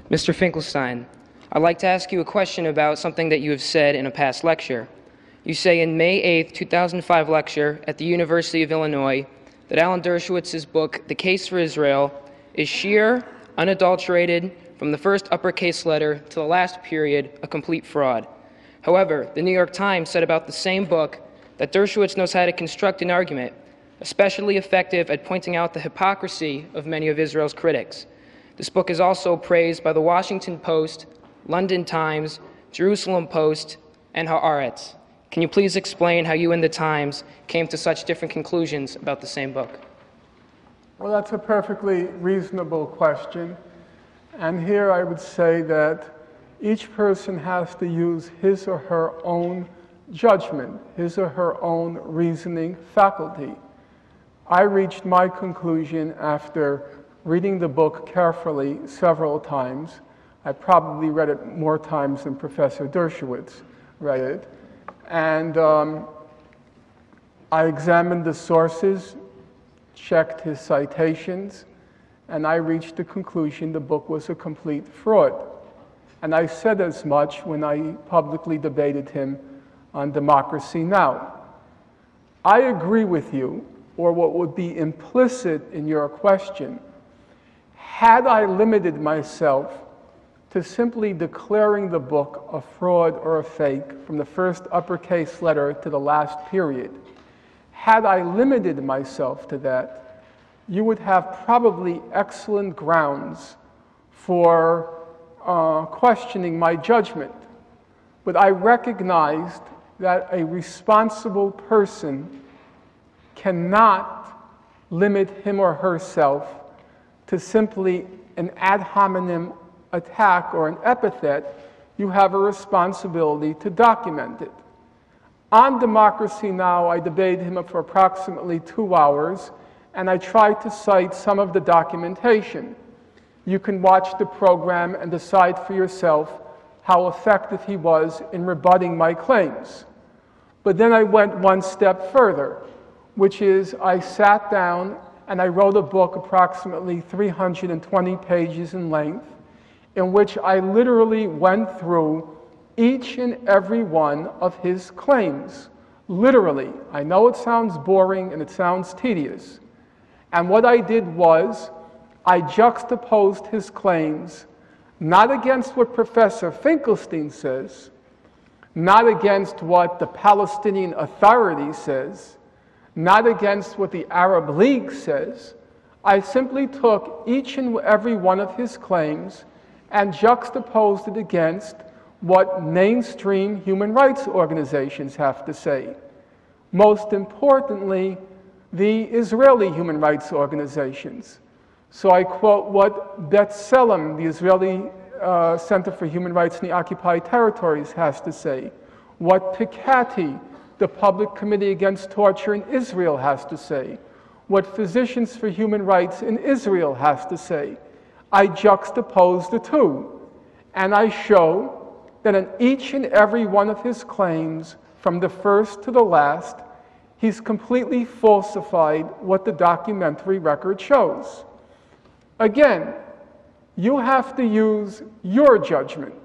Mr. Finkelstein, I'd like to ask you a question about something that you have said in a past lecture. You say in May 8, 2005 lecture at the University of Illinois that Alan Dershowitz's book, The Case for Israel, is sheer, unadulterated, from the first uppercase letter to the last period, a complete fraud. However, the New York Times said about the same book that Dershowitz knows how to construct an argument, especially effective at pointing out the hypocrisy of many of Israel's critics. This book is also praised by the Washington Post, London Times, Jerusalem Post, and Haaretz. Can you please explain how you and the Times came to such different conclusions about the same book? Well, that's a perfectly reasonable question. And here I would say that each person has to use his or her own judgment, his or her own reasoning faculty. I reached my conclusion after reading the book carefully several times. I probably read it more times than Professor Dershowitz read it. And I examined the sources, checked his citations, and I reached the conclusion the book was a complete fraud. And I said as much when I publicly debated him on Democracy Now! I agree with you, or what would be implicit in your question, had I limited myself to simply declaring the book a fraud or a fake from the first uppercase letter to the last period, had I limited myself to that, you would have probably excellent grounds for questioning my judgment. But I recognized that a responsible person cannot limit him or herself to simply an ad hominem attack or an epithet. You have a responsibility to document it. On Democracy Now! I debated him for approximately 2 hours, and I tried to cite some of the documentation. You can watch the program and decide for yourself how effective he was in rebutting my claims. But then I went one step further, which is I sat down and I wrote a book approximately 320 pages in length, in which I literally went through each and every one of his claims. Literally. I know it sounds boring and it sounds tedious. And what I did was I juxtaposed his claims not against what Professor Finkelstein says, not against what the Palestinian Authority says, not against what the Arab League says. I simply took each and every one of his claims and juxtaposed it against what mainstream human rights organizations have to say. Most importantly, the Israeli human rights organizations. So I quote what B'Tselem, the Israeli Center for Human Rights in the Occupied Territories, has to say, what Piketty, the Public Committee Against Torture in Israel, has to say, what Physicians for Human Rights in Israel has to say. I juxtapose the two, and I show that in each and every one of his claims, from the first to the last, he's completely falsified what the documentary record shows. Again, you have to use your judgment,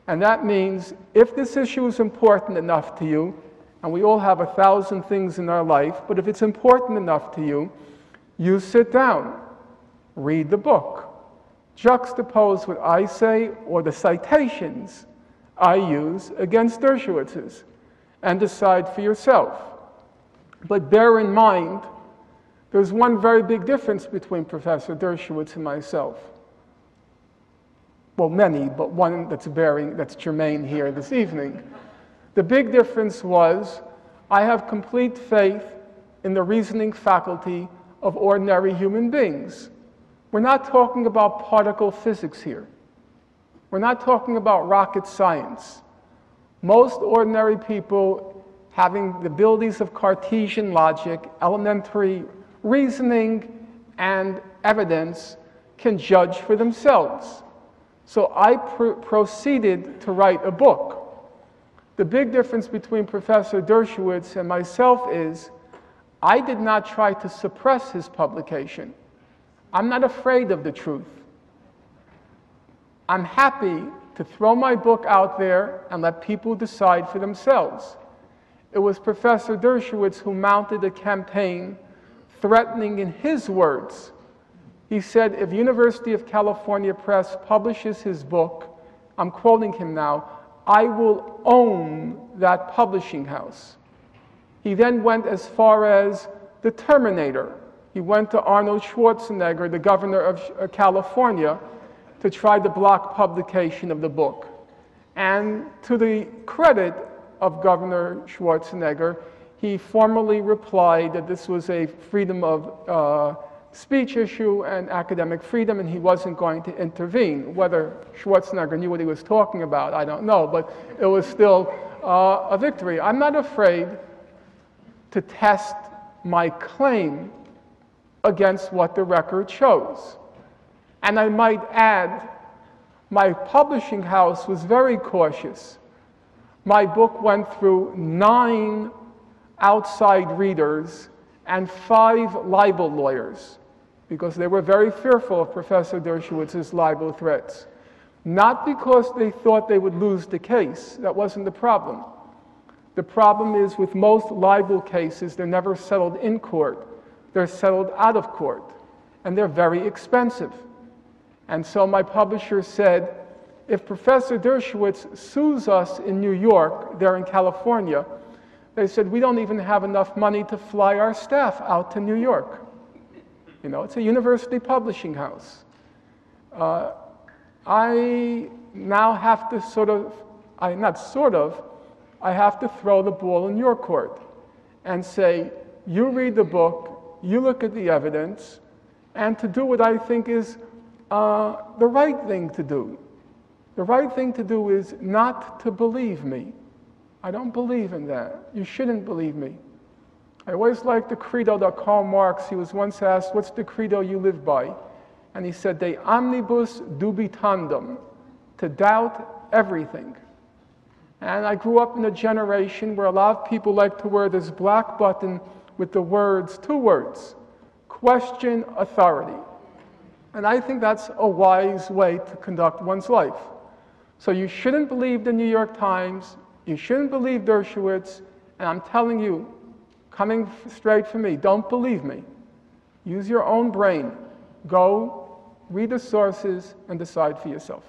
and that means if this issue is important enough to you, and we all have 1,000 things in our life, but if it's important enough to you, you sit down, read the book, juxtapose what I say or the citations I use against Dershowitz's, and decide for yourself. But bear in mind, there's one very big difference between Professor Dershowitz and myself. Well, many, but one that's germane here this evening. The big difference was I have complete faith in the reasoning faculty of ordinary human beings. We're not talking about particle physics here. We're not talking about rocket science. Most ordinary people having the abilities of Cartesian logic, elementary reasoning, and evidence can judge for themselves. So I proceeded to write a book. The big difference between Professor Dershowitz and myself is I did not try to suppress his publication. I'm not afraid of the truth. I'm happy to throw my book out there and let people decide for themselves. It was Professor Dershowitz who mounted a campaign threatening, in his words, he said, if University of California Press publishes his book, I'm quoting him now, I will own that publishing house. He then went as far as the Terminator. He went to Arnold Schwarzenegger, the governor of California, to try to block publication of the book. And to the credit of Governor Schwarzenegger, he formally replied that this was a freedom of speech issue and academic freedom, and he wasn't going to intervene. Whether Schwarzenegger knew what he was talking about, I don't know, but it was still a victory. I'm not afraid to test my claim against what the record shows. And I might add, my publishing house was very cautious. My book went through 9 outside readers and 5 libel lawyers, because they were very fearful of Professor Dershowitz's libel threats. Not because they thought they would lose the case. That wasn't the problem. The problem is with most libel cases, they're never settled in court. They're settled out of court, and they're very expensive. And so my publisher said, if Professor Dershowitz sues us in New York, they're in California, they said, we don't even have enough money to fly our staff out to New York. You know, it's a university publishing house. I now have to I have to throw the ball in your court and say, you read the book, you look at the evidence, and to do what I think is the right thing to do. The right thing to do is not to believe me. I don't believe in that. You shouldn't believe me. I always liked the credo that Karl Marx, he was once asked, what's the credo you live by? And he said, de omnibus dubitandum, to doubt everything. And I grew up in a generation where a lot of people like to wear this black button with the words, 2 words, question authority. And I think that's a wise way to conduct one's life. So you shouldn't believe the New York Times, you shouldn't believe Dershowitz, and I'm telling you, coming straight from me, don't believe me. Use your own brain. Go, read the sources, and decide for yourself.